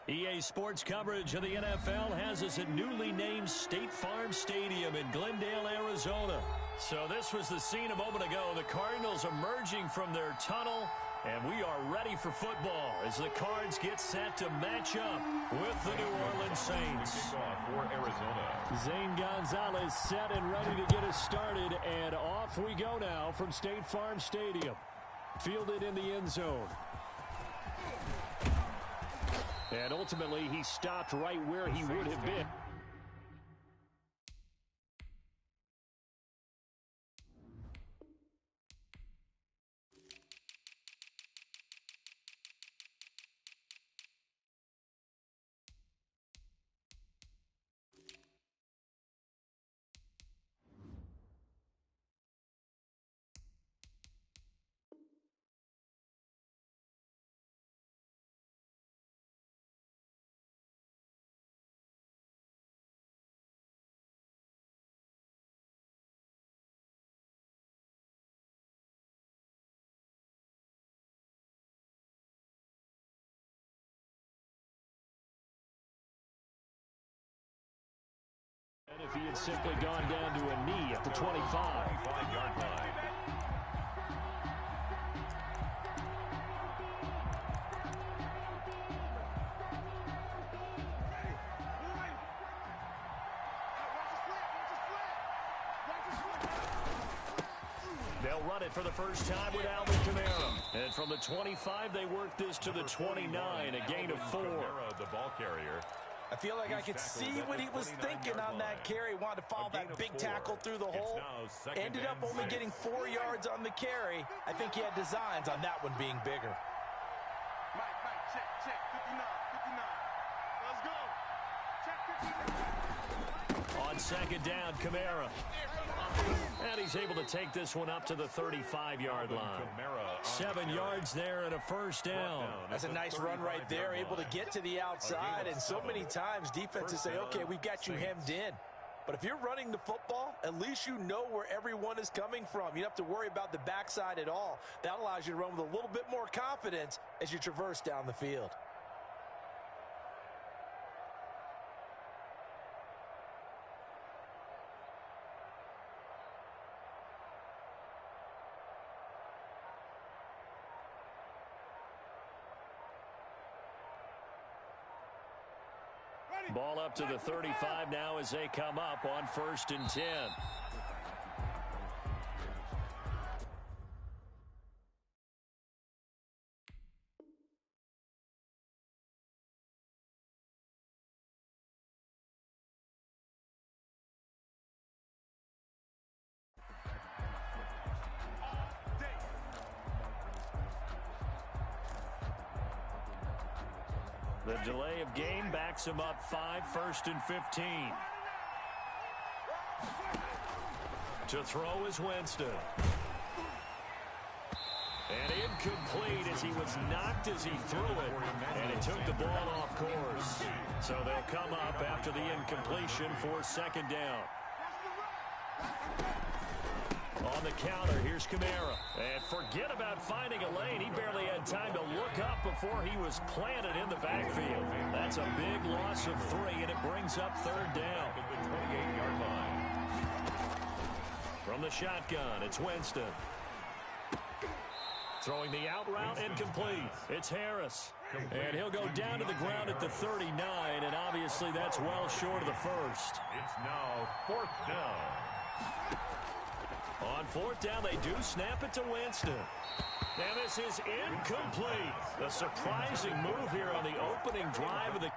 EA Sports coverage of the NFL has us at newly named State Farm Stadium in Glendale, Arizona. So this was the scene a moment ago. The Cardinals emerging from their tunnel, and we are ready for football as the Cards get set to match up with the New Orleans Saints. For Arizona. Zane Gonzalez set and ready to get us started, and off we go now from State Farm Stadium. Fielded in the end zone. And ultimately, he stopped right where he would have been. And if he had simply gone down to a knee at the 25-yard line. They'll run it for the first time with Alvin Kamara. And from the 25, they work this to the 29, a gain of 4. The ball carrier. I feel like I could see what he was thinking on that carry. Wanted to follow that big tackle through the hole. Ended up only getting 4 yards on the carry. I think he had designs on that one being bigger. Check, 59. Let's go. Check 59. On second down, Kamara. And he's able to take this one up to the 35-yard line. 7 yards there and a first down. That's a nice run right there, able to get to the outside. And so many times defenses say, okay, we've got you hemmed in. But if you're running the football, at least you know where everyone is coming from. You don't have to worry about the backside at all. That allows you to run with a little bit more confidence as you traverse down the field. Ball up to the 35 now as they come up on 1st and 10. The delay of game backs him up 5, 1st and 15. To throw is Winston. And incomplete as he was knocked as he threw it. And it took the ball off course. So they'll come up after the incompletion for 2nd down. On the counter, here's Kamara. And forget about finding a lane. He barely had time to look up before he was planted in the backfield. That's a big loss of 3, and it brings up 3rd down. At the 28-yard line. From the shotgun, it's Winston. Throwing the out route incomplete. It's Harris. And he'll go down to the ground at the 39, and obviously that's well short of the first. It's now 4th down. On 4th down, they do snap it to Winston. And this is incomplete. The surprising move here on the opening drive of the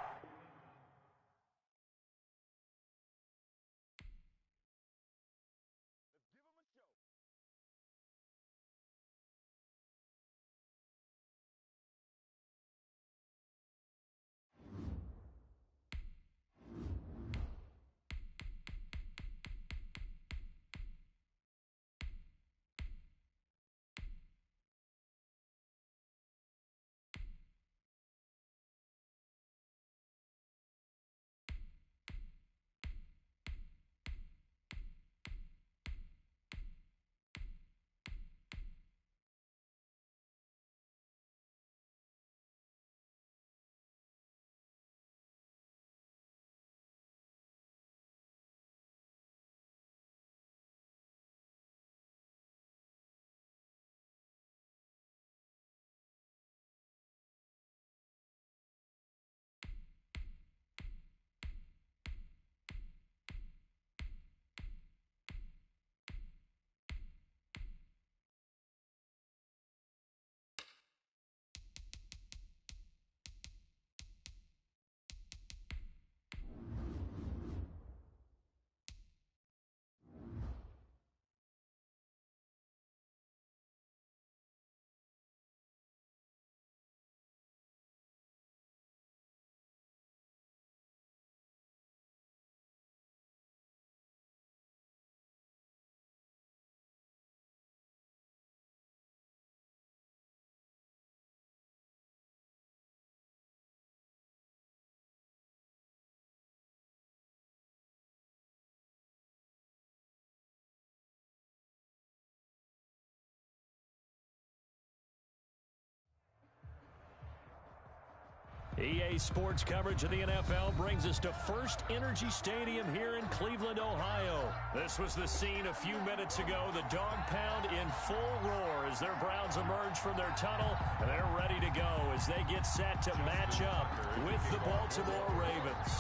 EA Sports coverage of the NFL brings us to First Energy Stadium here in Cleveland, Ohio. This was the scene a few minutes ago. The dog pound in full roar as their Browns emerge from their tunnel. And they're ready to go as they get set to match up with the Baltimore Ravens.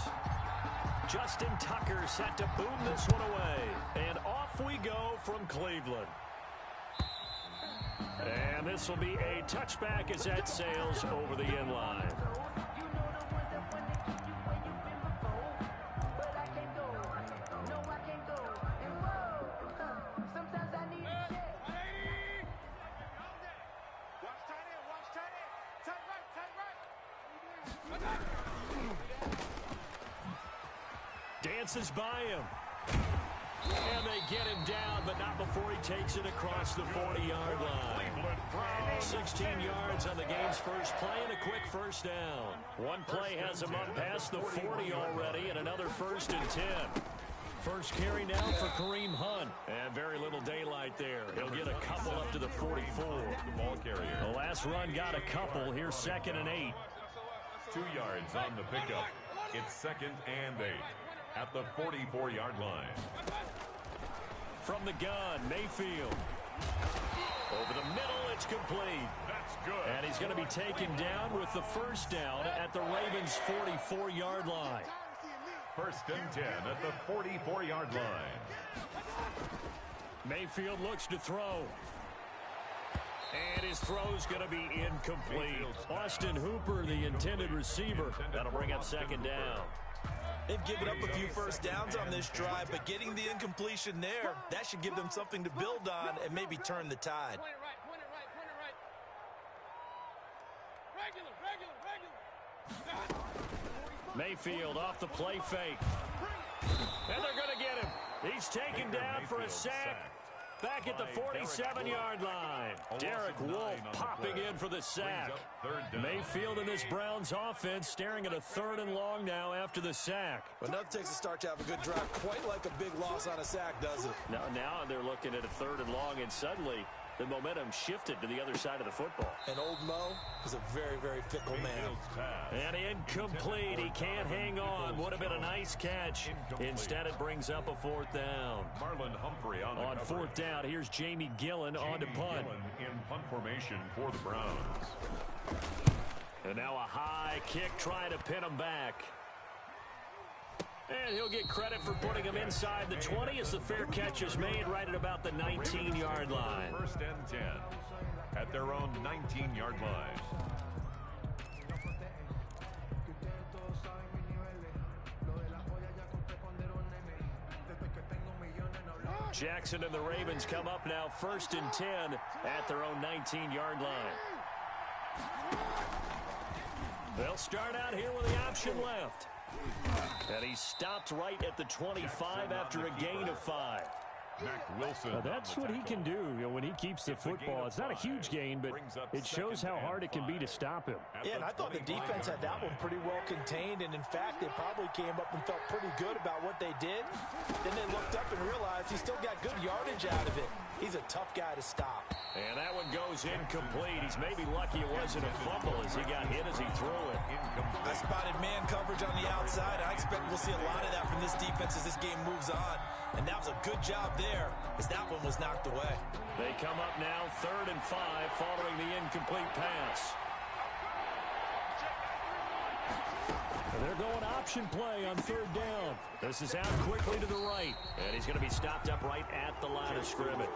Justin Tucker set to boom this one away. And off we go from Cleveland. And this will be a touchback as that sails over the end line. Dances by him. And they get him down, but not before he takes it across the 40-yard line. 16 yards on the game's first play and a quick first down. One play has him up past the 40 already, and another 1st and 10. First carry now for Kareem Hunt. And very little daylight there. He'll get a couple up to the 44. The ball carrier. The last run got a couple. Here's 2nd and 8. 2 yards on the pickup. It's 2nd and 8 at the 44-yard line. From the gun, Mayfield. Over the middle, it's complete. That's good. And he's going to be taken down with the first down at the Ravens' 44-yard line. 1st and 10 at the 44-yard line. Mayfield looks to throw. And his throw's going to be incomplete. Austin Hooper, the intended receiver. That'll bring up 2nd down. They've given up a few first downs on this drive, but getting the incompletion there, that should give them something to build on and maybe turn the tide. Point it right. Regular. Mayfield off the play fake. And they're going to get him. He's taken down for a sack. Back at the 47-yard line. Derek Wolfe popping in for the sack. Mayfield and this Browns offense staring at a 3rd and long now after the sack. But nothing takes a start to have a good drive quite like a big loss on a sack, does it? Now they're looking at a 3rd and long, and suddenly the momentum shifted to the other side of the football. And old Mo is a very, very fickle man. And incomplete. He can't hang on. Would have been a nice catch. Instead, it brings up a 4th down. Marlon Humphrey on 4th down, here's Jamie Gillen on to punt. In punt formation for the Browns. And now a high kick trying to pin him back. And he'll get credit for putting him inside the 20 as the fair catch is made right at about the 19-yard line. 1st and 10 at their own 19-yard line. Jackson and the Ravens come up now 1st and 10 at their own 19-yard line. They'll start out here with the option left. And he stopped right at the 25 after a gain of 5. That's what he can do, when he keeps the football. It's not a huge gain, but it shows how hard it can be to stop him. Yeah, and I thought the defense had that one pretty well contained, and in fact, they probably came up and felt pretty good about what they did. Then they looked up and realized he still got good yardage out of it. He's a tough guy to stop. And that one goes incomplete. He's maybe lucky it wasn't a fumble as he got hit as he threw it. I spotted man coverage on the outside. I expect we'll see a lot of that from this defense as this game moves on. And that was a good job there as that one was knocked away. They come up now 3rd and 5 following the incomplete pass. And they're going option play on 3rd down. This is out quickly to the right. And he's going to be stopped up right at the line of scrimmage.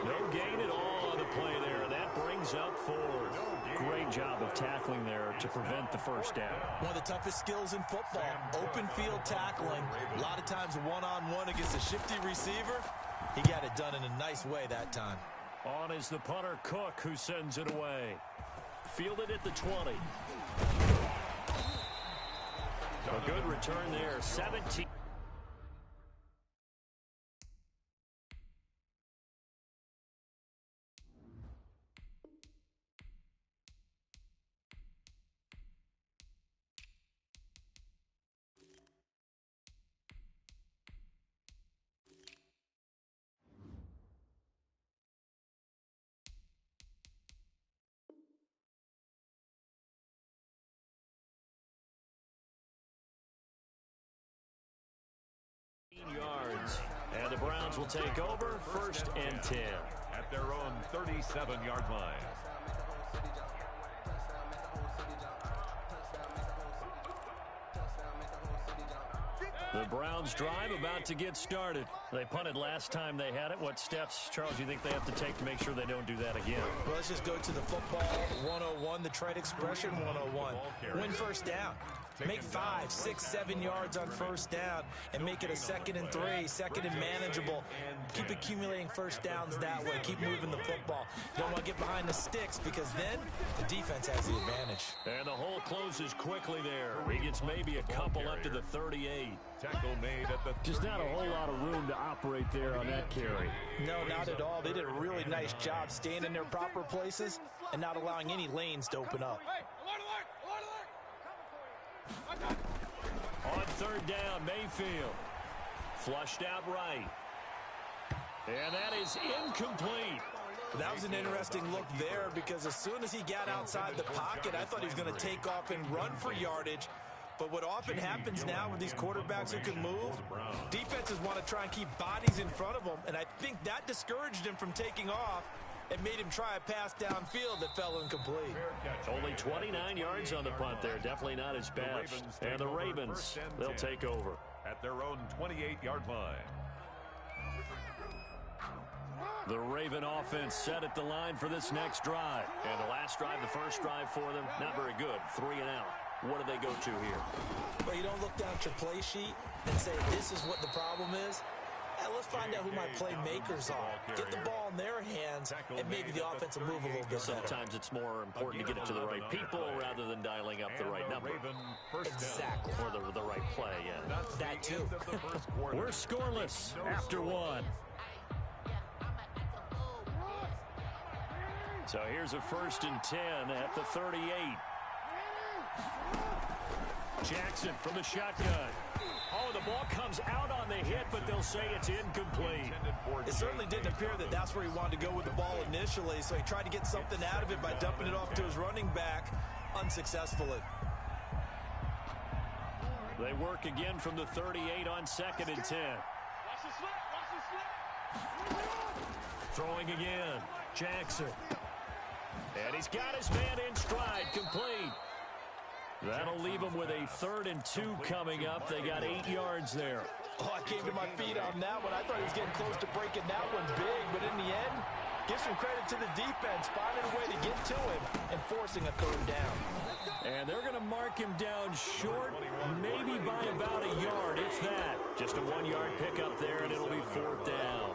No gain at all on the play there. That brings up 4th. Great job of tackling there to prevent the first down. One of the toughest skills in football, open field tackling. A lot of times one-on-one against a shifty receiver. He got it done in a nice way that time. On is the punter, Cook, who sends it away. Fielded at the 20. A good return there, 17. yards. And the Browns will take over 1st and 10. At their own 37-yard line. The Browns drive about to get started. They punted last time they had it. What steps, Charles, do you think they have to take to make sure they don't do that again? Well, let's just go to the football 101, the trade expression 101. Win first down. Make 5, 6, 7 yards on first down and make it a 2nd and 3, 2nd and manageable. Keep accumulating first downs that way. Keep moving the football. You don't want to get behind the sticks because then the defense has the advantage. And the hole closes quickly there. He gets maybe a couple up to the 38. Tackle made at the just not a whole lot of room to operate there on that carry. No, not at all. They did a really nice job staying in their proper places and not allowing any lanes to open up. On 3rd down, Mayfield. Flushed out right. And that is incomplete. That was an interesting look there because as soon as he got outside the pocket, I thought he was going to take off and run for yardage. But what often happens now with these quarterbacks who can move, defenses want to try and keep bodies in front of them, and I think that discouraged him from taking off and made him try a pass downfield that fell incomplete. Only 29 yards on the punt there. Definitely not his best. And the Ravens, they'll take over. At their own 28-yard line. The Raven offense set at the line for this next drive. And the last drive, the first drive for them, not very good. 3 and out. What do they go to here? Well, you don't look down at your play sheet and say, this is what the problem is. Let's find out who my playmakers are. Get the ball in their hands, and maybe the offense will move a little bit better. Sometimes it's more important to get it to the right people rather than dialing up the right number. Exactly. Or the right play, yeah. That too. We're scoreless after 1. So here's a 1st and 10 at the 38. Jackson from the shotgun. Oh, the ball comes out on the hit, but they'll say it's incomplete. It certainly didn't appear that that's where he wanted to go with the ball initially, so he tried to get something out of it by dumping it off to his running back unsuccessfully. They work again from the 38 on 2nd and 10. Throwing again. Jackson. And he's got his man in stride, complete. That'll leave him with a 3rd and 2 coming up. They got 8 yards there. Oh, I came to my feet on that one. I thought he was getting close to breaking that one big, but in the end, give some credit to the defense, finding a way to get to him and forcing a 3rd down. And they're going to mark him down short, maybe by about a yard, if that. Just a 1-yard pickup there, and it'll be 4th down.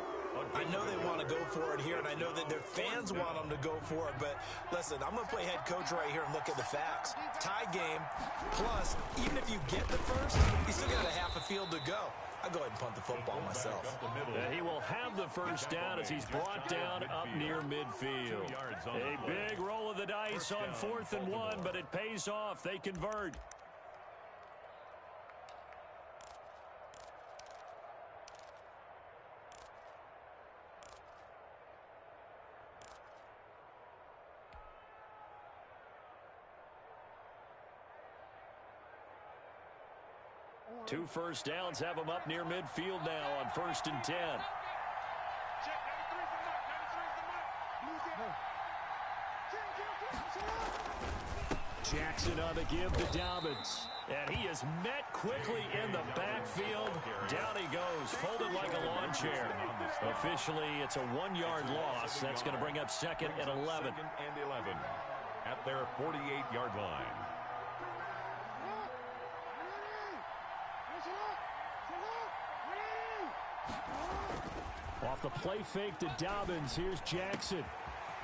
I know they want to go for it here, and I know that their fans want them to go for it, but listen, I'm going to play head coach right here and look at the facts. Tie game, plus, even if you get the first, you still got a half a field to go. I'll go ahead and punt the football myself. And he will have the first down as he's brought down up near midfield. A big roll of the dice on 4th and 1, but it pays off. They convert. Two first downs have them up near midfield now on 1st and 10. Jackson on the give to Dobbins. And he is met quickly in the backfield. Down he goes, folded like a lawn chair. Officially, it's a 1-yard loss. That's going to bring up 2nd and 11. 2nd and 11 at their 48-yard line. Off the play fake to Dobbins, here's Jackson.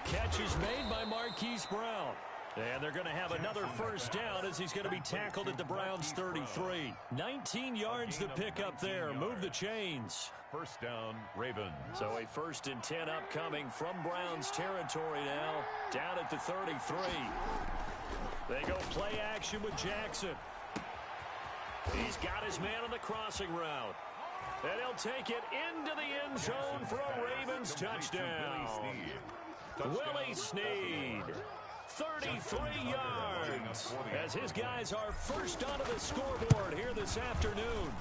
Catch is made by Marquise Brown. And they're going to have another first down as he's going to be tackled at the Browns' 33. 19 yards to pick up there. Move the chains. First down, Ravens. So a 1st and 10 upcoming from Browns territory now. Down at the 33. They go play action with Jackson. He's got his man on the crossing route. And he'll take it into the end zone for a Ravens touchdown. Willie Snead. 33 yards as his guys are first onto the scoreboard here this afternoon.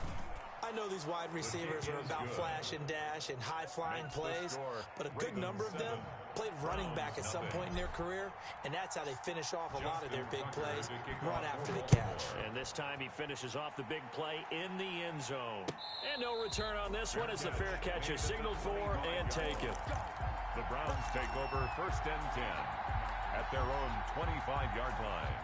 I I know these wide receivers are about flash and dash and high-flying plays, but a good number of them played running back at some point in their career, and that's how they finish off a lot of their big plays, run after the catch. And this time he finishes off the big play in the end zone. And no return on this one as the fair catch is signaled for and taken. The Browns take over 1st and 10 at their own 25-yard line.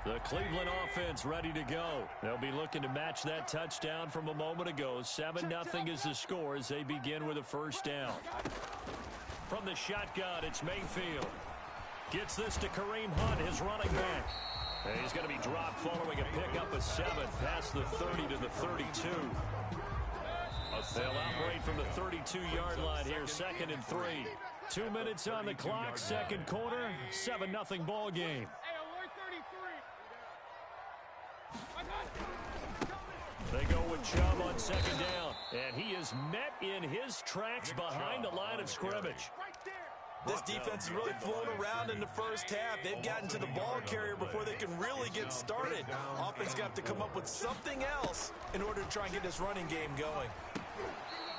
The Cleveland offense ready to go. They'll be looking to match that touchdown from a moment ago. 7-0 is the score as they begin with a first down. From the shotgun, it's Mayfield. Gets this to Kareem Hunt, his running back. And he's going to be dropped following a pickup of 7 past the 30 to the 32. They'll operate from the 32-yard line here, 2nd and 3. 2 minutes on the clock, second quarter, 7-0 ball game. They go with Chubb on 2nd down, and he is met in his tracks behind the line of scrimmage. This defense is really flown around in the first half. They've gotten to the ball carrier before they can really get started. Offense got to come up with something else in order to try and get this running game going.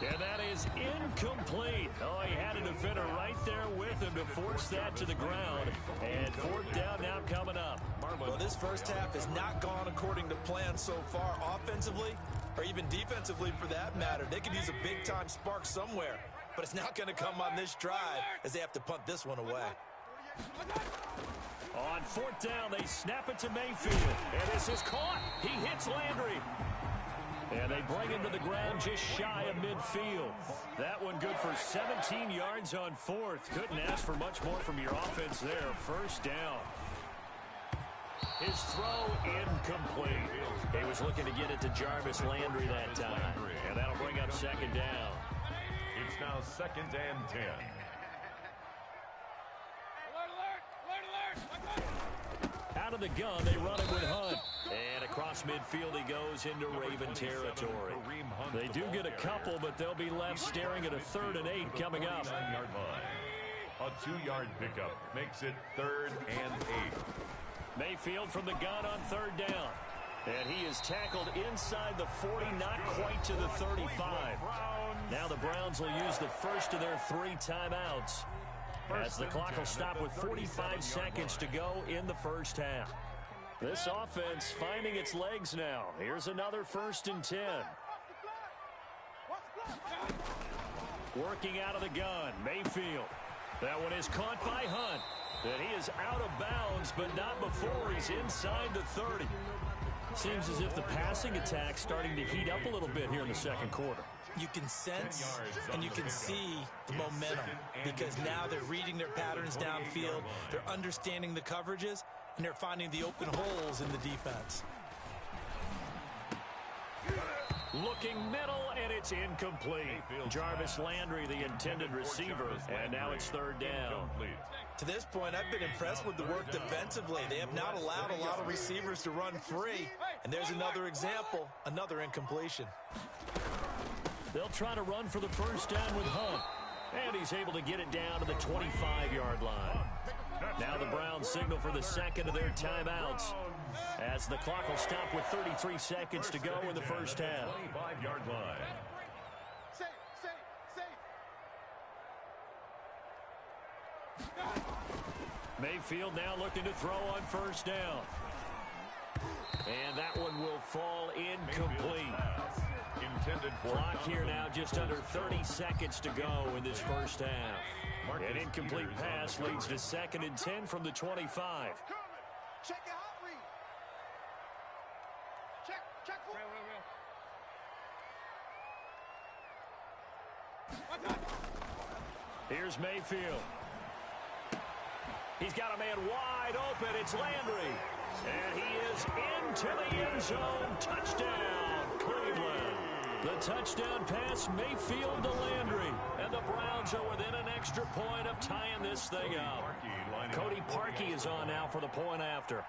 And that is incomplete. Oh, he had a defender right there with him to force that to the ground. And 4th down now coming up. Well, this first half has not gone according to plan so far offensively, or even defensively for that matter. They could use a big-time spark somewhere, but it's not going to come on this drive as they have to punt this one away. On 4th down, they snap it to Mayfield. And this is caught. He hits Landry. And they bring him to the ground just shy of midfield. That one good for 17 yards on 4th. Couldn't ask for much more from your offense there. First down. His throw incomplete. He was looking to get it to Jarvis Landry that time. And that'll bring up 2nd down. It's now 2nd and 10. Out of the gun, they run it with Hunt. And across midfield he goes into Raven territory. They do get a couple, but they'll be left staring at a 3rd and 8 coming up. A 2-yard pickup makes it 3rd and 8. Mayfield from the gun on 3rd down. And he is tackled inside the 40, not quite to the 35. Now the Browns will use the first of their 3 timeouts, as the clock will stop with 45 seconds to go in the first half. This offense finding its legs now. Here's another 1st and 10. Working out of the gun, Mayfield. That one is caught by Hunt. And he is out of bounds, but not before he's inside the 30. Seems as if the passing attack's starting to heat up a little bit here in the second quarter. You can sense and you can see the momentum because now they're reading their patterns downfield, they're understanding the coverages, and they're finding the open holes in the defense. Looking middle, and it's incomplete. Jarvis Landry, the intended receiver, and now it's 3rd down. To this point, I've been impressed with the work defensively. They have not allowed a lot of receivers to run free, and there's another example, another incompletion. They'll try to run for the first down with Hunt, and he's able to get it down to the 25-yard line. Now the Browns signal for the second of their timeouts, as the clock will stop with 33 seconds to go in the first half. 25-yard line. Mayfield now looking to throw on first down. And that one will fall incomplete. Clock here now just under 30 seconds to go in this first half. An incomplete pass leads to 2nd and 10 from the 25. Check your hot read. Check. Here's Mayfield. He's got a man wide open. It's Landry. And he is into the end zone. Touchdown, Cleveland. The touchdown pass, Mayfield to Landry. And the Browns are within an extra point of tying this thing up. Cody Parkey is on now for the point after.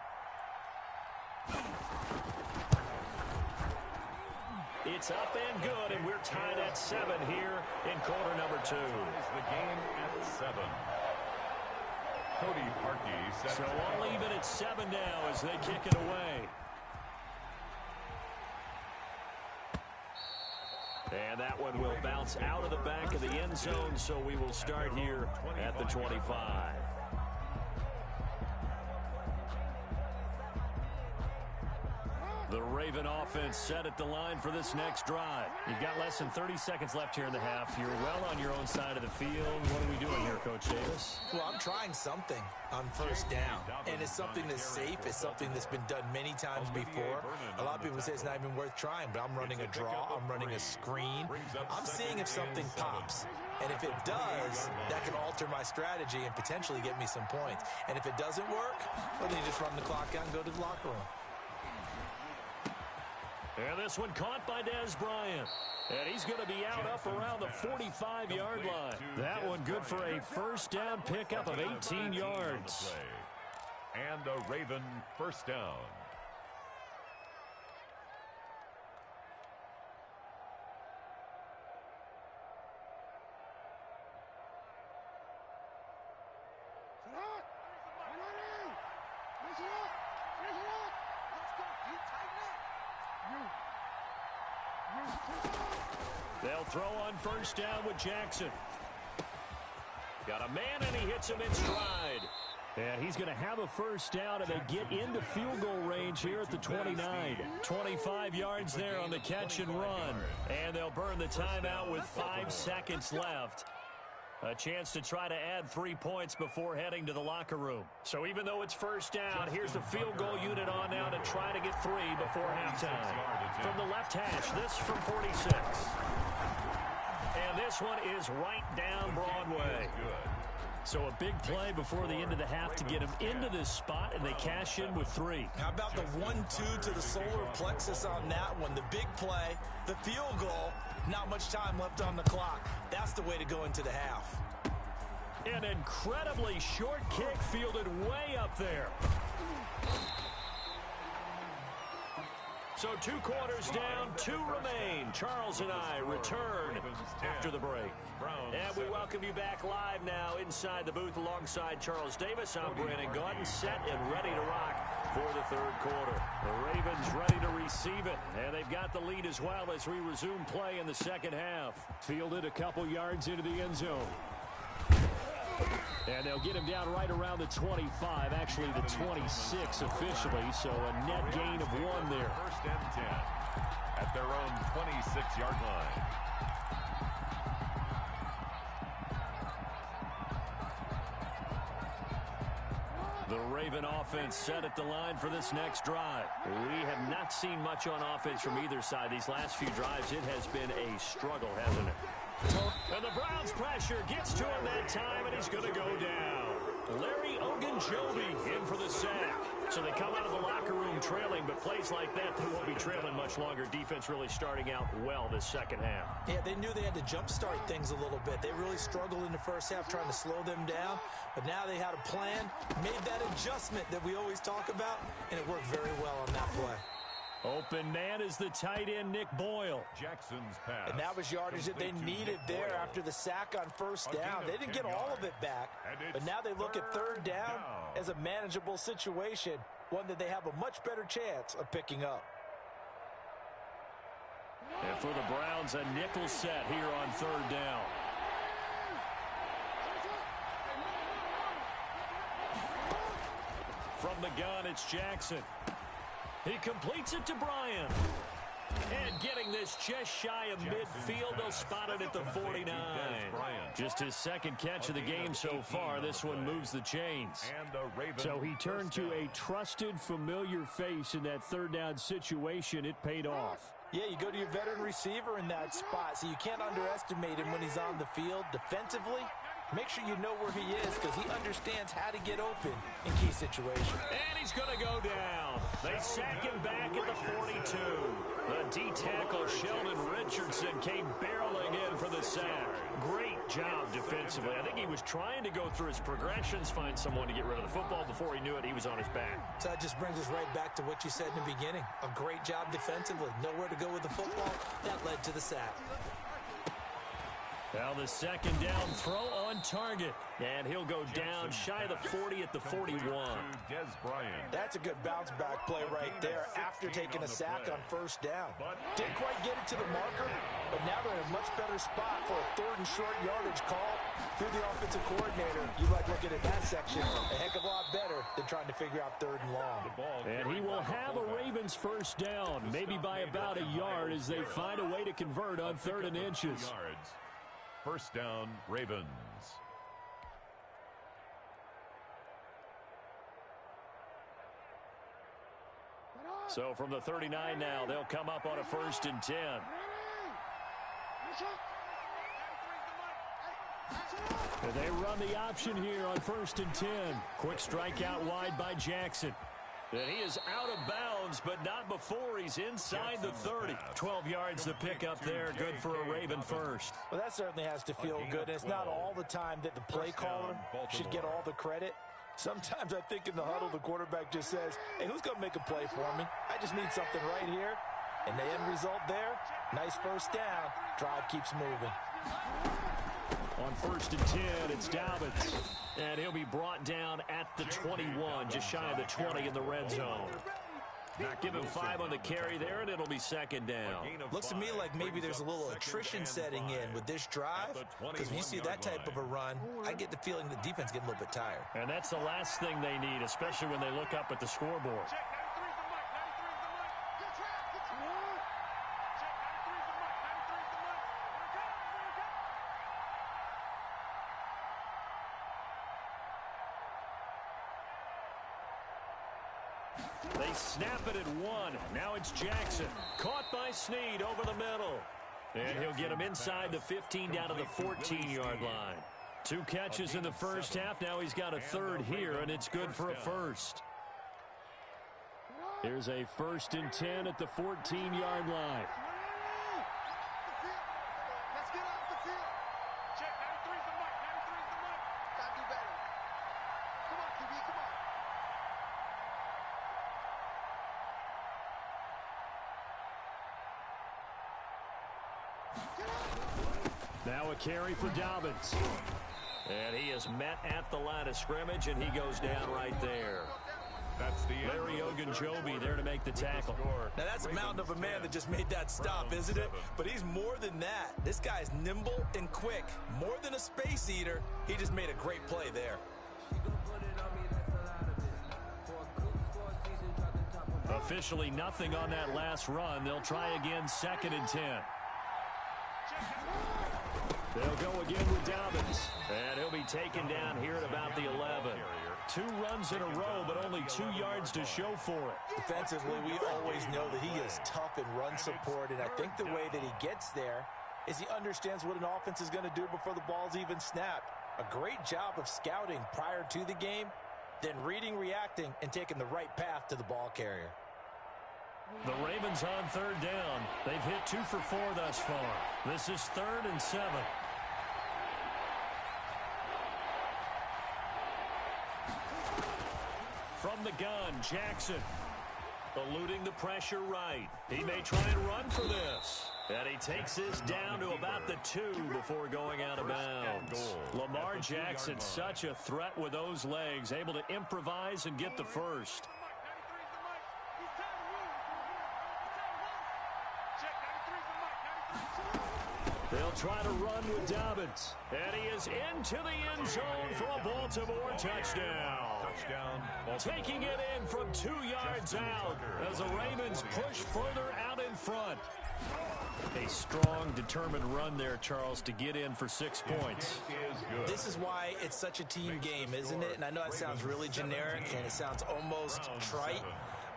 It's up and good, and we're tied at 7 here in quarter number 2. The game at 7. Cody Parkey set. So all even at 7 now as they kick it away. And that one will bounce out of the back of the end zone, so we will start here at the 25. The Raven offense set at the line for this next drive. You've got less than 30 seconds left here in the half. You're well on your own side of the field. What are we doing here, Coach Davis? Well, I'm trying something on first down, and it's something that's safe. It's something that's been done many times before. A lot of people say it's not even worth trying, but I'm running a draw. I'm running a screen. I'm seeing if something pops. And if it does, that can alter my strategy and potentially get me some points. And if it doesn't work, well, then you just run the clock out and go to the locker room. And this one caught by Dez Bryant. And he's going to be out up around the 45-yard line. That one good for a first down pickup of 18 yards. And a Raven first down. They'll throw on first down with Jackson. Got a man, and he hits him in stride. And he's going to have a first down, and they get into field goal range here at the 29. 25 yards there on the catch and run. And they'll burn the timeout with 5 seconds left. A chance to try to add 3 points before heading to the locker room. So even though it's first down, here's the field goal unit on now to try to get 3 before halftime. From the left hash, this from 46. And this one is right down Broadway. So a big play before the end of the half to get him into this spot, and they cash in with 3. How about the 1-2 to the solar plexus on that one? The big play, the field goal, not much time left on the clock. That's the way to go into the half. An incredibly short kick fielded way up there. So 2 quarters down, 2 remain. Charles and I return after the break. And we welcome you back live now inside the booth alongside Charles Davis. I'm Brandon Gaudin, set and ready to rock for the third quarter. The Ravens ready to receive it, and they've got the lead as well as we resume play in the second half. Fielded a couple yards into the end zone. And they'll get him down right around the 25, actually the 26 officially, so a net gain of 1 there. First and 10 at their own 26-yard line. The Raven offense set at the line for this next drive. We have not seen much on offense from either side. These last few drives, it has been a struggle, hasn't it? And the Browns pressure gets to him that time, and he's going to go down. Larry Ogunjobi in for the sack. So they come out of the locker room trailing, but plays like that, they won't be trailing much longer. Defense really starting out well this second half. Yeah, they knew they had to jumpstart things a little bit. They really struggled in the first half trying to slow them down, but now they had a plan, made that adjustment that we always talk about, and it worked very well on that play. Open man is the tight end, Nick Boyle. Jackson's pass. And that was yardage that they needed there after the sack on first down. They didn't get all of it back, but now they look at third down as a manageable situation, one that they have a much better chance of picking up. And for the Browns, a nickel set here on third down. From the gun, it's Jackson. He completes it to Bryant. And getting this just shy of midfield, they'll spot it at the 49. Just his second catch of the game so far. This one moves the chains. So he turned to a trusted, familiar face in that third down situation. It paid off. Yeah, you go to your veteran receiver in that spot, so you can't underestimate him when he's on the field defensively. Make sure you know where he is because he understands how to get open in key situations. And he's going to go down. They sack him back at the 42. The D-tackle Sheldon Richardson came barreling in for the sack. Great job defensively. I think he was trying to go through his progressions, find someone to get rid of the football. Before he knew it, he was on his back. So that just brings us right back to what you said in the beginning. A great job defensively. Nowhere to go with the football. That led to the sack. Now the second down throw on target. And he'll go down shy of the 40 at the 41. That's a good bounce back play right there after taking a sack on first down. Didn't quite get it to the marker, but now they're in a much better spot for a third and short yardage call through the offensive coordinator. You like looking at that section a heck of a lot better than trying to figure out third and long. And he will have a Ravens first down, maybe by about a yard as they find a way to convert on 3rd and inches. First down, Ravens. So from the 39 now, they'll come up on a 1st and 10. And they run the option here on 1st and 10. Quick strike out wide by Jackson. And he is out of bounds, but not before he's inside the 30. 12 yards the pickup there. Good for a Raven first. Well, that certainly has to feel good. And it's not all the time that the play caller should get all the credit. Sometimes I think in the huddle, the quarterback just says, hey, who's going to make a play for me? I just need something right here. And the end result there, nice first down. Drive keeps moving. On 1st and 10, it's Dobbins. And he'll be brought down at the 21, just shy of the 20 in the red zone. Give him 5 on the carry there, and it'll be second down. Looks to me like maybe there's a little attrition setting in with this drive, because when you see that type of a run, I get the feeling the defense getting a little bit tired. And that's the last thing they need, especially when they look up at the scoreboard. They snap it at 1. Now it's Jackson. Caught by Snead over the middle. And he'll get him inside the 15 down to the 14-yard line. 2 catches in the first half. Now he's got a third here, and it's good for a first. Here's a 1st and 10 at the 14-yard line. Let's get off the field. Check, 93's the mic. 93's the mic. Gotta do better. Come on, QB, come on. Now a carry for Dobbins. And he is met at the line of scrimmage, and he goes down right there. That's the Larry Ogunjobi there to make the tackle. Now that's a mountain of a man that just made that stop, isn't it? But he's more than that. This guy's nimble and quick. More than a space eater. He just made a great play there. Officially nothing on that last run. They'll try again 2nd and 10. They'll go again with Dobbins. And he'll be taken down here at about the 11. 2 runs in a row, but only 2 yards to show for it. Defensively, we always know that he is tough in run support, and I think the way that he gets there is he understands what an offense is going to do before the ball's even snapped. A great job of scouting prior to the game, then reading, reacting, and taking the right path to the ball carrier. The Ravens on 3rd down. They've hit 2 for 4 thus far. This is 3rd and 7. From the gun, Jackson. Eluding the pressure right. He may try and run for this. And he takes this down to about the 2 before going out of bounds. Lamar Jackson, such a threat with those legs, able to improvise and get the first. They'll try to run with Dobbins. And he is into the end zone for a Baltimore touchdown. Taking it in from 2 yards out as the Ravens push further out in front. A strong, determined run there, Charles, to get in for 6 points. This is why it's such a team game, isn't it? And I know that sounds really generic and it sounds almost trite,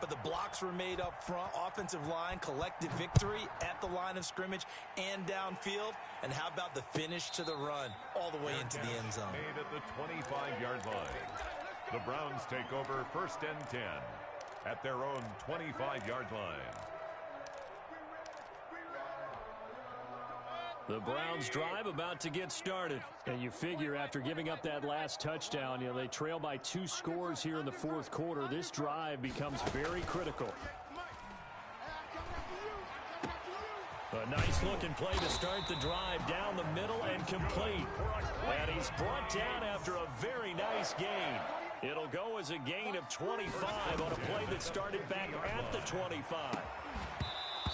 but the blocks were made up front. Offensive line, collective victory at the line of scrimmage and downfield. And how about the finish to the run all the way into the end zone? Made at the 25-yard line. The Browns take over 1st and 10 at their own 25-yard line. The Browns drive about to get started. And you figure after giving up that last touchdown, they trail by 2 scores here in the 4th quarter. This drive becomes very critical. A nice-looking play to start the drive down the middle and complete. And he's brought down after a very nice gain. It'll go as a gain of 25 on a play that started back at the 25.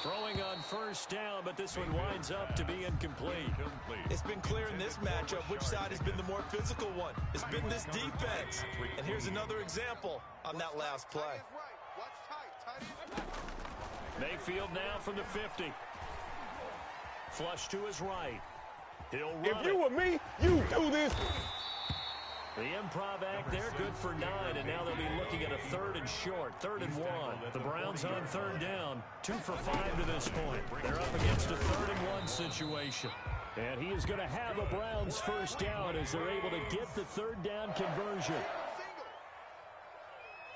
Throwing on first down, but this one winds up to be incomplete. It's been clear in this matchup which side has been the more physical one. It's been this defense. And here's another example on that last play. Mayfield now from the 50. Flush to his right. He'll run If you were me, you do this. The improv act there, good for 9, and now they'll be looking at a 3rd and short, 3rd and 1. The Browns on 3rd down, 2 for 5 to this point. They're up against a 3rd and 1 situation. And he is going to have a Browns first down as they're able to get the 3rd down conversion.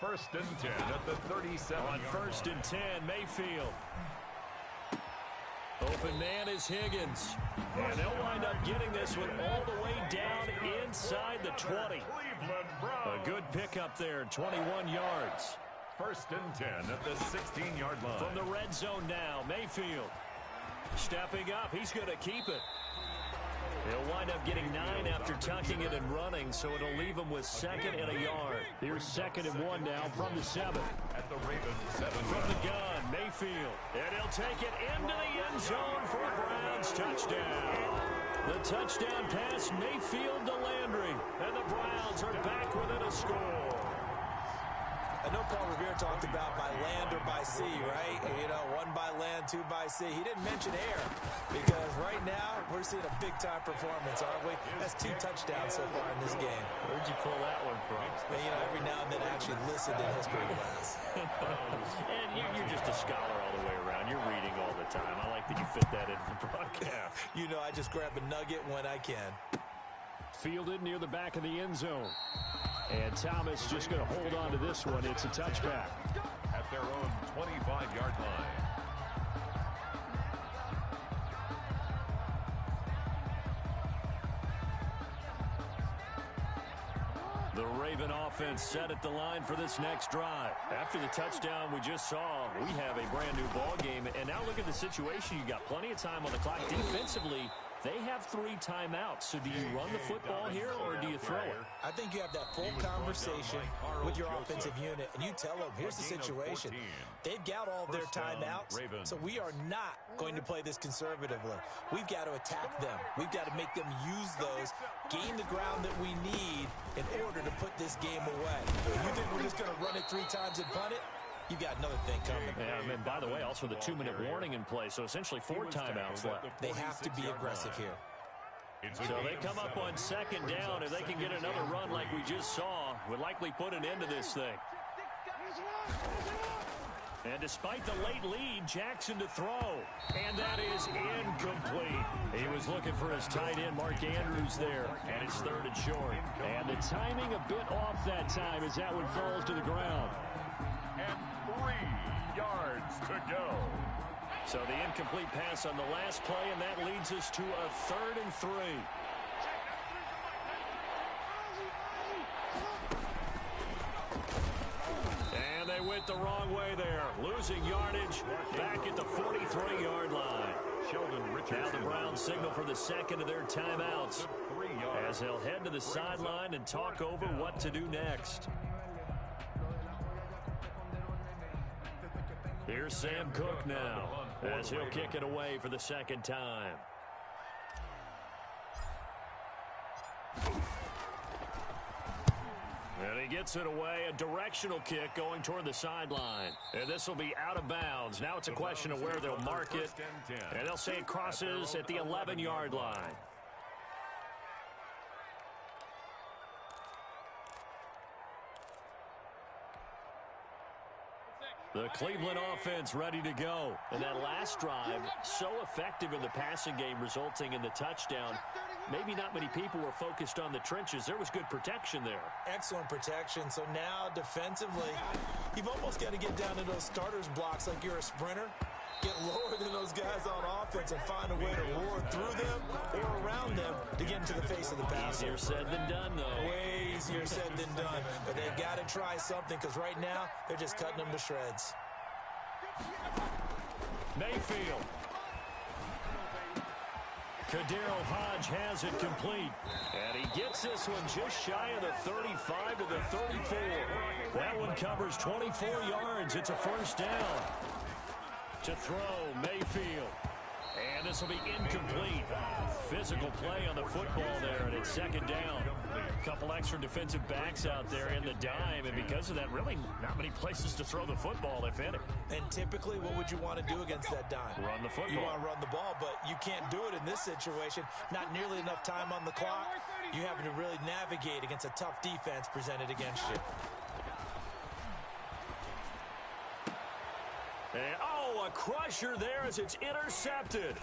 1st and 10 at the 37. On 1st and 10, Mayfield. Open man is Higgins. And they'll wind up getting this one all the way down inside the 20. A good pickup there, 21 yards. 1st and 10 at the 16-yard line. From the red zone now, Mayfield. Stepping up, he's going to keep it. He'll wind up getting 9 after tucking it and running, so it'll leave him with 2nd and a yard. Here's 2nd and 1 now from the 7. At the Ravens 7. From the gun, Mayfield. And he'll take it into the end zone for a Browns touchdown. The touchdown pass, Mayfield to Landry. And the Browns are back within a score. I know Paul Revere talked about by land or by sea, right? You know, 1 by land, 2 by sea. He didn't mention air because right now we're seeing a big-time performance, aren't we? That's 2 touchdowns so far in this game. Where'd you pull that one from? And, you know, every now and then I actually listened in history class. And you're just a scholar all the way around. You're reading all the time. I like that you fit that into the broadcast. You know, I just grab a nugget when I can. Fielded near the back of the end zone. And Thomas just going to hold on to this one. It's a touchback. At their own 25-yard line. The Raven offense set at the line for this next drive. After the touchdown we just saw, we have a brand new ball game. And now look at the situation. You got plenty of time on the clock. Defensively, they have 3 timeouts. So do you run the football here or do you throw it? I think you have that full conversation with your offensive unit, and you tell them, here's the situation. They've got all of their timeouts, so we are not going to play this conservatively. We've got to attack them. We've got to make them use those, gain the ground that we need in order to put this game away. You think we're just going to run it 3 times and punt it? You got another thing coming. Yeah, and by the way, also the 2-minute warning in play, so essentially 4 timeouts left. They have to be aggressive here. So they come up on 2nd down. If they can get another run like we just saw, would likely put an end to this thing. And despite the late lead, Jackson to throw. And that is incomplete. He was looking for his tight end, Mark Andrews, there. And it's 3rd and short. And the timing a bit off that time as that one falls to the ground. And 3 yards to go. So the incomplete pass on the last play, and that leads us to a 3rd and 3. And they went the wrong way there. Losing yardage back at the 43-yard line. Now the Browns signal for the 2nd of their timeouts as they'll head to the sideline and talk over what to do next. Here's Sam Cook now as he'll kick it away for the 2nd time. And he gets it away, a directional kick going toward the sideline. And this will be out of bounds. Now it's a question of where they'll mark it. And they'll say it crosses at the 11-yard line. The Cleveland offense ready to go. And that last drive, so effective in the passing game, resulting in the touchdown. Maybe not many people were focused on the trenches. There was good protection there. Excellent protection. So now defensively, you've almost got to get down to those starters blocks like you're a sprinter. Get lower than those guys on offense and find a way to roar through them or around them to get into the face of the passer. Easier said than done, though. Way easier said than done. But they've got to try something because right now they're just cutting them to shreds. Mayfield Kadero Hodge has it complete. And he gets this one just shy of the 35 to the 34. That one covers 24 yards. It's a first down. To throw, Mayfield. And this will be incomplete. Physical play on the football there, and it's second down. A couple extra defensive backs out there in the dime, and because of that, really not many places to throw the football, if any. And typically, what would you want to do against that dime? Run the football. You want to run the ball, but you can't do it in this situation. Not nearly enough time on the clock. You have to really navigate against a tough defense presented against you. And, oh, a crusher there as it's intercepted.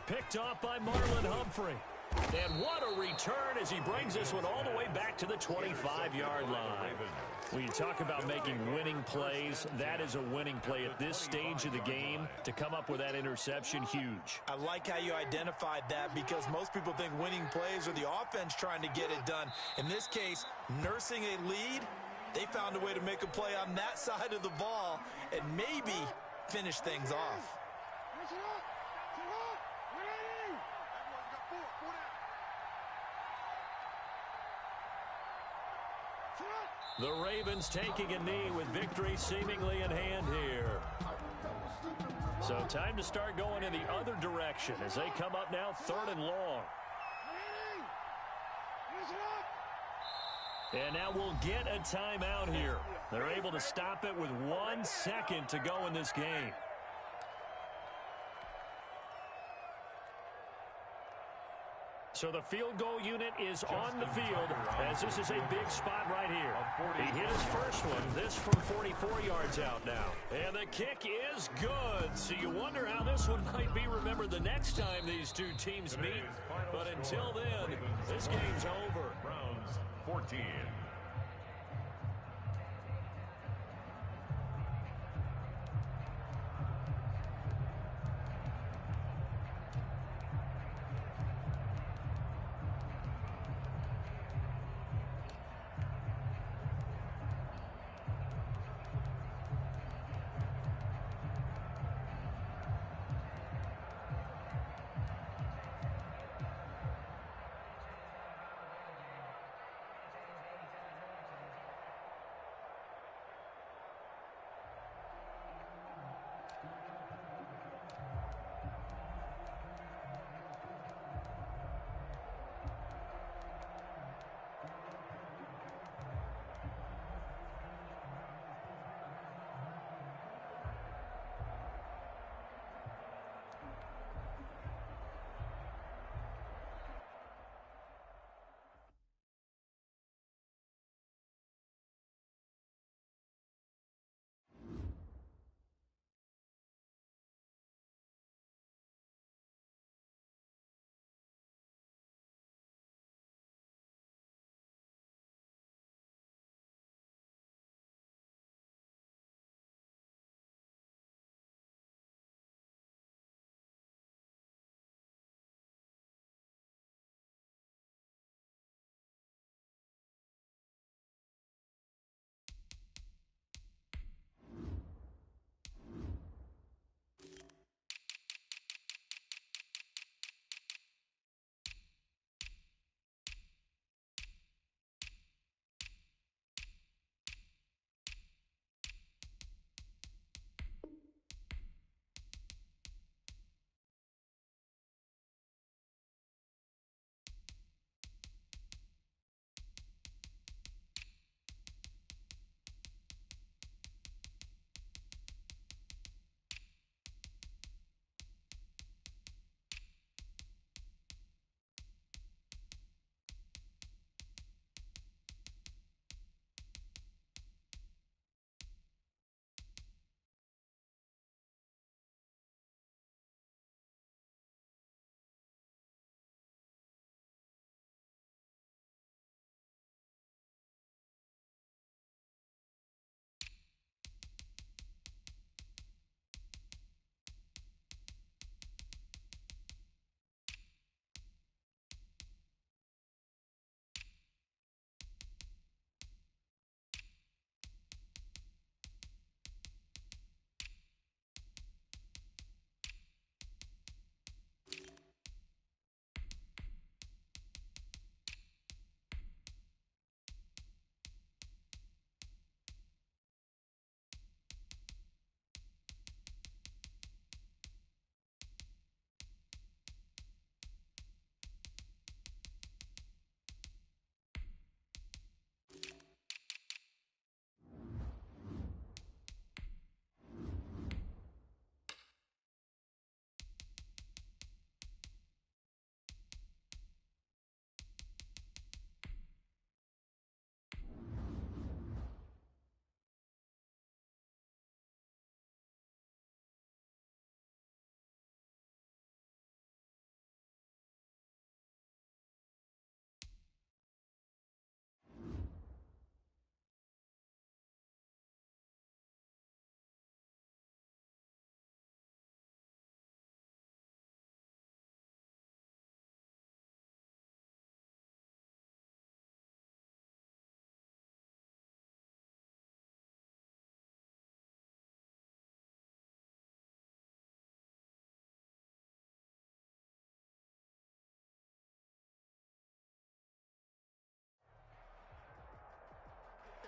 Picked off by Marlon Humphrey. And what a return as he brings this one all the way back to the 25-yard line. When you talk about making winning plays, that is a winning play at this stage of the game. To come up with that interception, huge. I like how you identified that because most people think winning plays are the offense trying to get it done. In this case, nursing a lead, they found a way to make a play on that side of the ball and maybe finish things off. The Ravens taking a knee with victory seemingly in hand here. So time to start going in the other direction as they come up now 3rd and long. And now we'll get a timeout here. They're able to stop it with 1 second to go in this game. So the field goal unit is on the field as this is a big spot right here. He hit his first one. This from 44 yards out now. And the kick is good. So you wonder how this one might be remembered the next time these two teams meet. But until then, this game's over. Browns 14.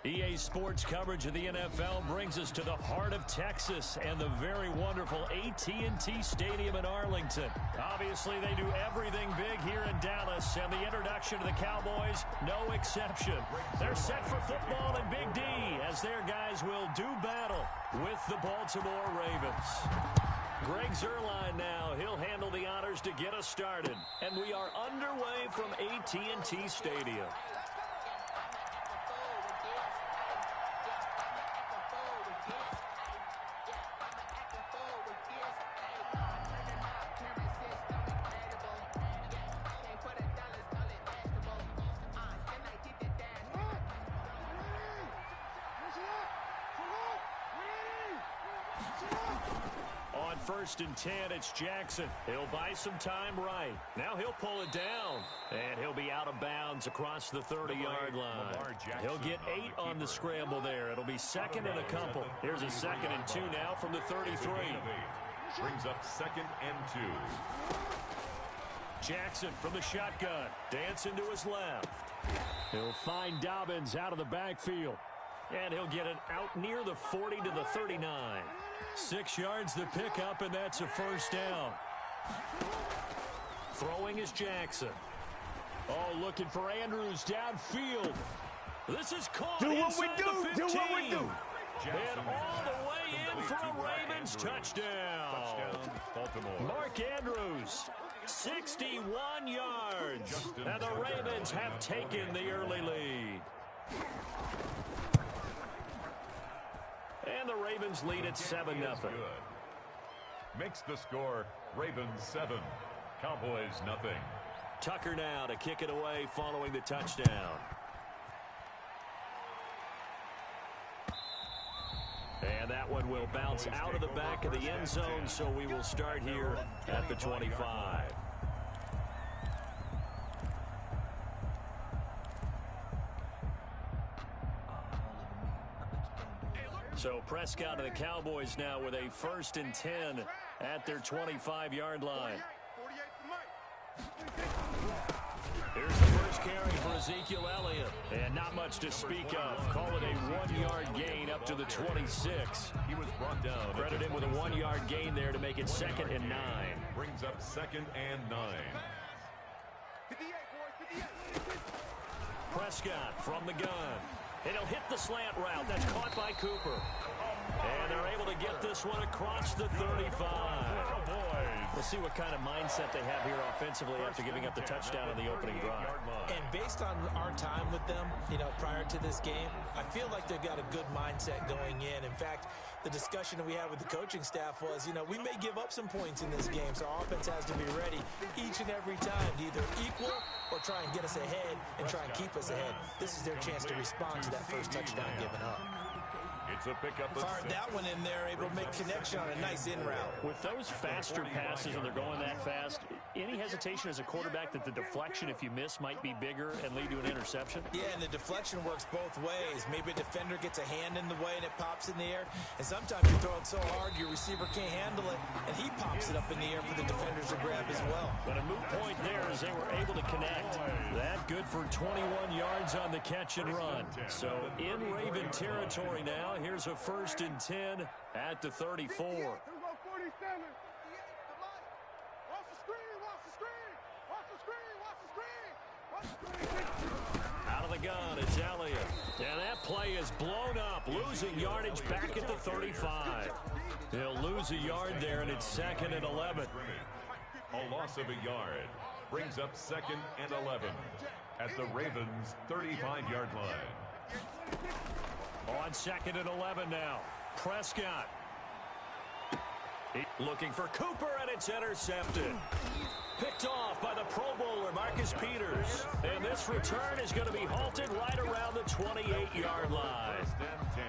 EA Sports coverage of the NFL brings us to the heart of Texas and the very wonderful AT&T Stadium in Arlington. Obviously, they do everything big here in Dallas, and the introduction to the Cowboys, no exception. They're set for football in Big D as their guys will do battle with the Baltimore Ravens. Greg Zuerlein now. He'll handle the honors to get us started. And we are underway from AT&T Stadium. First and 10, it's Jackson. He'll buy some time right. Now he'll pull it down. And he'll be out of bounds across the 30-yard line. He'll get 8 on the scramble there. It'll be second and a couple. Here's a 2nd and 2 now from the 33. Brings up 2nd and 2. Jackson from the shotgun. Dancing to his left. He'll find Dobbins out of the backfield. And he'll get it out near the 40 to the 39. 6 yards the pickup, and that's a first down. Throwing is Jackson. Oh, looking for Andrews downfield. This is caught inside the 15. Do what we do. And all the way in for a Ravens touchdown. Baltimore. Mark Andrews, 61 yards. And the Ravens have taken the early lead. And the Ravens lead at 7-0. Makes the score Ravens 7, Cowboys nothing. Tucker now to kick it away following the touchdown. And that one will bounce out of the back of the end zone, so we will start here at the 25. So Prescott and the Cowboys now with a 1st and 10 at their 25-yard line. Here's the first carry for Ezekiel Elliott. And not much to speak of. Call it a 1-yard gain up to the 26. He was brought down. Credit him with a 1-yard gain there to make it 2nd and 9. Brings up 2nd and 9. Prescott from the gun. And he'll hit the slant route. That's caught by Cooper. And they're able to get this one across the 35. We'll see what kind of mindset they have here offensively after giving up the touchdown on the opening drive. And based on our time with them, prior to this game, I feel like they've got a good mindset going in. In fact, the discussion that we had with the coaching staff was, we may give up some points in this game, so our offense has to be ready each and every time to either equal or try and get us ahead and try and keep us ahead. This is their chance to respond to that first touchdown given up. It's a pickup. Fired that one in there, able to make connection on a nice in route. With those faster passes when they're going that fast, any hesitation as a quarterback that the deflection, if you miss, might be bigger and lead to an interception? Yeah, and the deflection works both ways. Maybe a defender gets a hand in the way and it pops in the air. And sometimes you throw it so hard your receiver can't handle it, and he pops it up in the air for the defenders to grab as well. But a moot point there as they were able to connect. That good for 21 yards on the catch and run. So in Raven territory now. Here's a 1st and 10 at the 34. Out of the gun, it's Elliott. And that play is blown up, losing yardage back at the 35. He'll lose a yard there, and it's 2nd and 11. A loss of a yard brings up 2nd and 11 at the Ravens' 35-yard line. On 2nd and 11 now. Prescott. Looking for Cooper, and it's intercepted. Picked off by the Pro Bowler, Marcus Peters. And this return is going to be halted right around the 28-yard line. 1st and 10.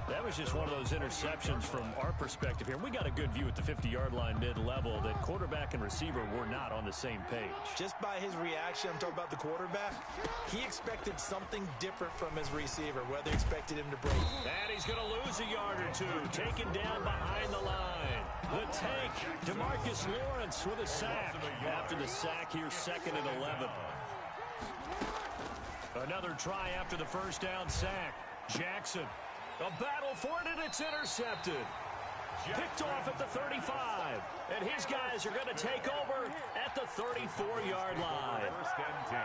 That was just one of those interceptions from our perspective here. We got a good view at the 50-yard line mid-level that quarterback and receiver were not on the same page. Just by his reaction, I'm talking about the quarterback, he expected something different from his receiver, whether he expected him to break. And he's going to lose a yard or two, taken down behind the line. The take, DeMarcus Lawrence with a sack. After the sack, here's 2nd and 11. Another try after the first down sack. Jackson, a battle for it, and it's intercepted. Picked off at the 35, and his guys are going to take over at the 34-yard line. First and 10.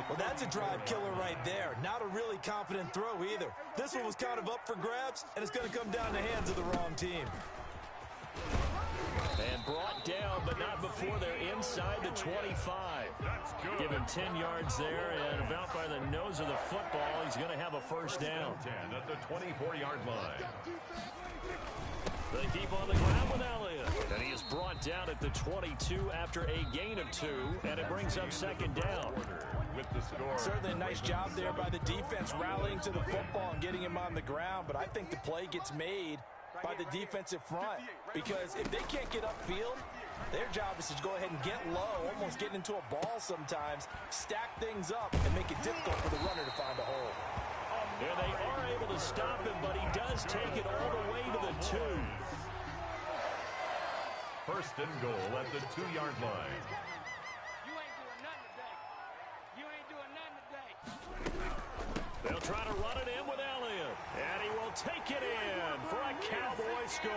Well, that's a drive killer right there. Not a really confident throw either. This one was kind of up for grabs, and it's going to come down the hands of the wrong team. And brought down, but not before they're inside the 25. Give him 10 yards there, and about by the nose of the football, he's going to have a first down. 10 at the 24-yard line. They keep on the ground with Elliott. And he is brought down at the 22 after a gain of 2, and it brings up second down. With the score. Certainly a nice job there by the defense rallying to the football and getting him on the ground, but I think the play gets made by the defensive front, because if they can't get upfield, their job is to go ahead and get low, almost get into a ball sometimes, stack things up, and make it difficult for the runner to find a hole. And they are able to stop him, but he does take it all the way to the 2. First and goal at the 2-yard line. They'll try to run it in with Elliott, and he will take it in for a Cowboy score.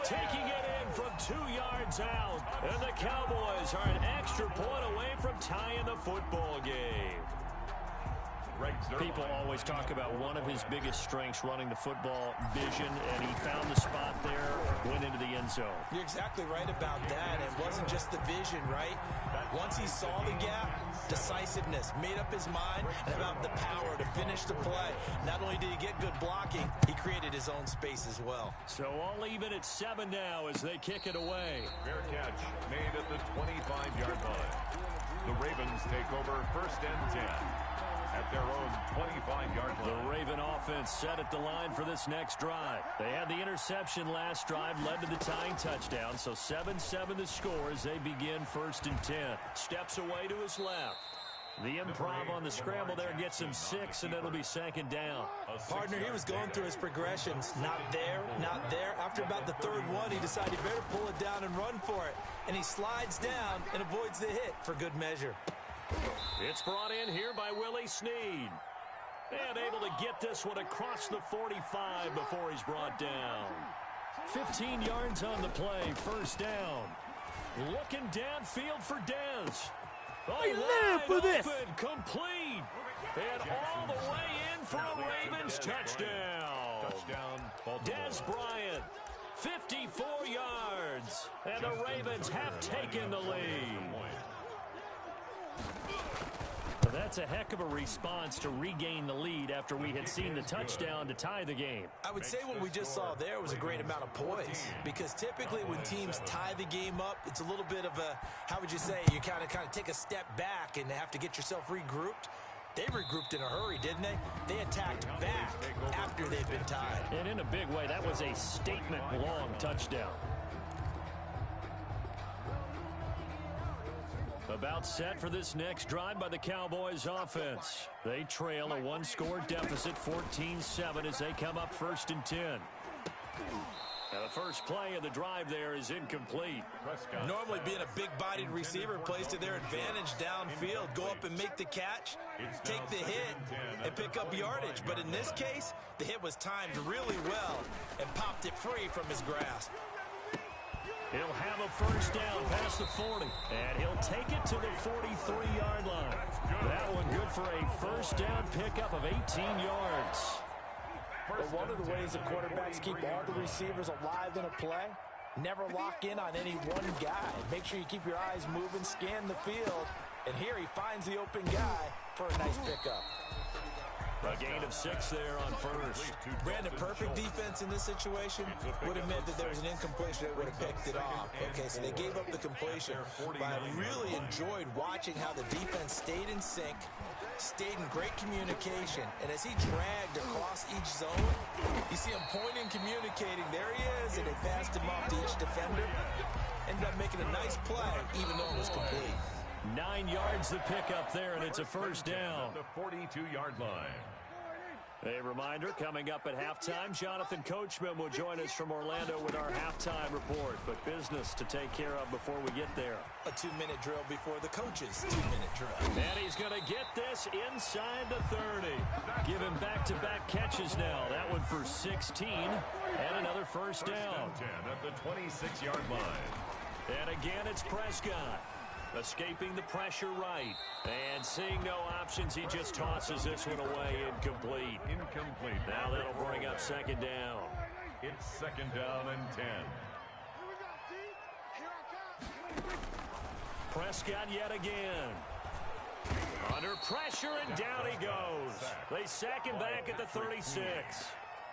Taking it in from 2 yards out, and the Cowboys are an extra point away from tying the football game. People always talk about one of his biggest strengths running the football, vision, and he found the spot there, went into the end zone. You're exactly right about that. It wasn't just the vision, right? Once he saw the gap, decisiveness, made up his mind, and about the power to finish the play. Not only did he get good blocking, he created his own space as well. So all even at 7 now as they kick it away. Fair catch made at the 25-yard line. The Ravens take over first and 10. At their own 25-yard line. The Raven offense set at the line for this next drive. They had the interception last drive, led to the tying touchdown. So 7-7 the score as they begin first and 10. Steps away to his left. The improv on the scramble there gets him 6, and it'll be second down. Partner, he was going through his progressions. Not there, not there. After about the third one, he decided he better pull it down and run for it. And he slides down and avoids the hit for good measure. It's brought in here by Willie Snead. And able to get this one across the 45 before he's brought down. 15 yards on the play, first down. Looking downfield for Dez. I live for this. Complete. And all the way in for a Ravens touchdown. Dez Bryant, 54 yards. And the Ravens have taken the lead. That's a heck of a response to regain the lead after we had seen the touchdown to tie the game. I would say what we just saw there was a great amount of poise, because typically when teams tie the game up, it's a little bit of a, how would you say, you kind of take a step back and have to get yourself regrouped. They regrouped in a hurry, didn't they? They attacked back after they'd been tied. And in a big way, that was a statement-long touchdown. About set for this next drive by the Cowboys offense. They trail a one-score deficit, 14-7, as they come up first and 10. Now the first play of the drive there is incomplete. Normally being a big-bodied receiver plays to their advantage downfield. Go up and make the catch, take the hit, and pick up yardage. But in this case, the hit was timed really well and popped it free from his grasp. He'll have a first down past the 40, and he'll take it to the 43-yard line. That one good for a first down pickup of 18 yards. But one of the ways that quarterbacks keep all the receivers alive in a play, never lock in on any one guy. Make sure you keep your eyes moving, scan the field, and here he finds the open guy for a nice pickup. A gain of 6 there on first. Brandon, perfect defense in this situation would have meant that there was an incompletion that would have picked it off. Okay, so they gave up the completion, but I really enjoyed watching how the defense stayed in sync, stayed in great communication, and as he dragged across each zone, you see him pointing, communicating. There he is, and they passed him off to each defender. Ended up making a nice play, even though it was complete. 9 yards the pickup there, and it's a first down. The 42-yard line. A reminder, coming up at halftime, Jonathan Coachman will join us from Orlando with our halftime report. But business to take care of before we get there. A 2-minute drill before the coach's 2-minute drill. And he's going to get this inside the 30. Give him back-to-back catches now. That one for 16 and another first down. 10 at the 26-yard line. And again, it's Prescott. Escaping the pressure right. And seeing no options, he just tosses this one away incomplete. Incomplete. Now that'll bring up second down. It's second down and 10. Prescott yet again. Under pressure, and down he goes. They sack him back at the 36.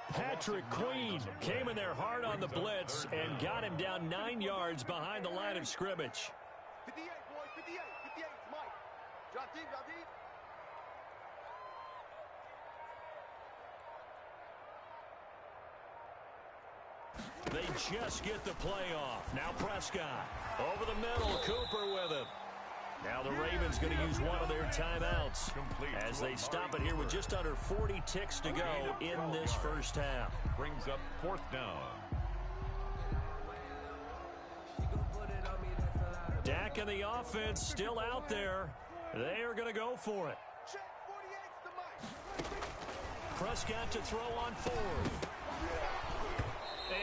Patrick Queen came in there hard on the blitz and got him down 9 yards behind the line of scrimmage. 58, boy, 58, 58, it's Mike. Drop deep, drop deep. They just get the play off. Now Prescott over the middle. Cooper with him. Now the Ravens going to use one of their timeouts as they stop it here with just under 40 ticks to go in this first half. Brings up fourth down. Dak and the offense still out there. They are going to go for it. Prescott to throw on fourth.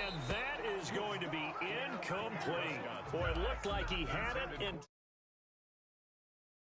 And that is going to be incomplete. Boy, it looked like he had it in